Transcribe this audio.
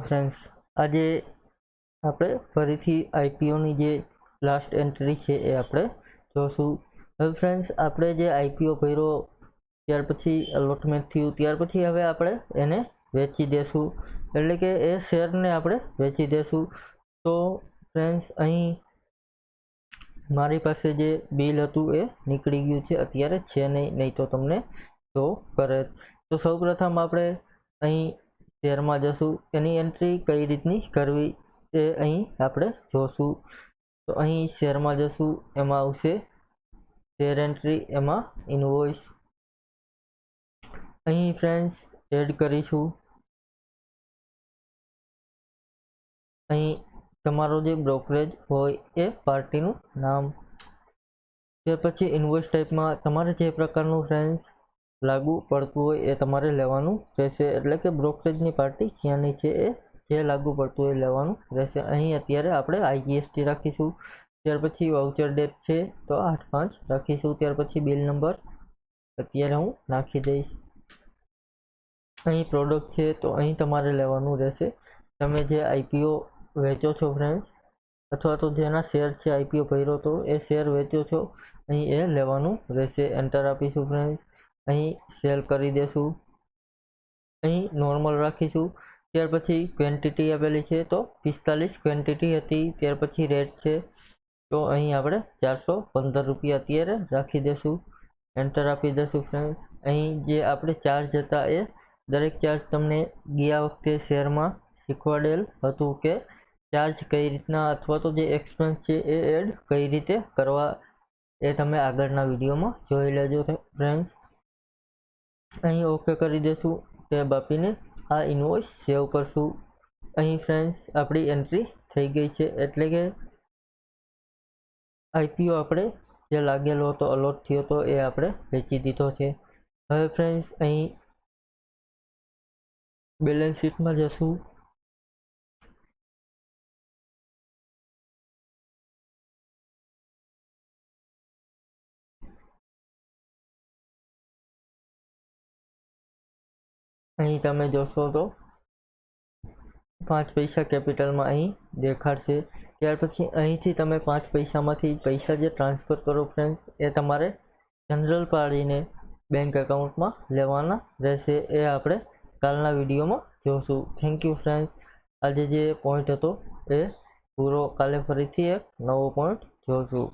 Friends, આજે આપણે ફરીથી આઈપીઓની જે લાસ્ટ એન્ટ્રી છે એ આપણે જોશું. હવે ફ્રેન્ડ્સ, આપણે જે આઈપીઓ ભર્યો ત્યાર પછી અલોટમેન્ટ થયું, ત્યાર પછી હવે આપણે એને વેચી દેશું, એટલે કે એ શેરને આપણે વેચી દેશું. તો ફ્રેન્ડ્સ, અહીં મારી પાસે જે બિલ હતું એ નીકળી ગયું છે, અત્યારે છે નહીં તો તમને શો કરે. તો સૌપ્રથમ આપણે અહીં શેરમાં જશું, એની એન્ટ્રી કઈ રીતની કરવી એ અહીં આપણે જોશું. તો અહીં શેરમાં જશું, એમાં આવશે શેર એન્ટ્રી, એમાં ઇનવોઇસ. અહીં ફ્રેન્ડ્સ એડ કરીશું. અહીં તમારો જે બ્રોકરેજ હોય એ પાર્ટીનું નામ, ત્યાર પછી ઇનવોઇસ ટાઈપમાં તમારે જે પ્રકારનું ફ્રેન્ડ્સ લાગુ પડતું હોય એ તમારે લેવાનું રહેશે, એટલે કે બ્રોકરેજની પાર્ટી ક્યાંની છે એ જે લાગુ પડતું હોય લેવાનું રહેશે. અહીં અત્યારે આપણે આઈજીએસટી રાખીશું. ત્યાર પછી વાઉચર ડેટ છે તો 8/5 રાખીશું. ત્યાર પછી બિલ નંબર અત્યારે હું નાખી દઈશ. અહીં પ્રોડક્ટ છે તો અહીં તમારે લેવાનું રહેશે. તમે જે આઈપીઓ વેચો છો ફ્રેન્ડ્સ, અથવા તો જેના શેર છે આઈપીઓ ભર્યો તો એ શેર વેચો છો, અહીં એ લેવાનું રહેશે. એન્ટર આપીશું ફ્રેન્ડ્સ. અહીં સેલ કરી દેશું. અહીં નોર્મલ રાખીશું. ત્યાર પછી ક્વોન્ટિટી આપેલી છે તો 45 ક્વોન્ટિટી હતી. ત્યાર પછી રેટ છે તો અહીં આપણે 415 રૂપિયા અત્યારે રાખી દેશું. એન્ટર આપી દેશું ફ્રેન્ડ્સ. અહીં જે આપણે ચાર્જ હતા એ દરેક ચાર્જ તમને ગયા વખતે શેરમાં શીખવાડેલ હતું કે ચાર્જ કઈ રીતના, અથવા તો જે એક્સપેન્સ છે એ એડ કઈ રીતે કરવા, એ તમે આગળના વિડીયોમાં જોઈ લેજો ફ્રેન્ડ્સ. અહીં ઓકે કરી દેશું. ટેબ આપીને આ ઇનવોઇસ સેવ કરશું. અહીં ફ્રેન્ડ્સ આપણી એન્ટ્રી થઈ ગઈ છે, એટલે કે આઈપીઓ આપણે જે લાગેલો હતો, અલોટ થયો હતો, એ આપણે વેચી દીધો છે. હવે ફ્રેન્ડ્સ અહીં બેલેન્સ શીટમાં જશું. અહીં તમે જોશો તો 5 પૈસા કેપિટલમાં અહીં દેખાડશે. ત્યાર પછી અહીંથી તમે 5 પૈસામાંથી પૈસા જે ટ્રાન્સફર કરો ફ્રેન્ડ્સ, એ તમારે જનરલ પાડીને બેંક એકાઉન્ટમાં લેવાના રહેશે. એ આપણે કાલના વિડીયોમાં જોશું. Thank you friends. આજે જે પોઈન્ટ હતો એ પૂરો, કાલે ફરીથી એક નવો પોઈન્ટ જોશું.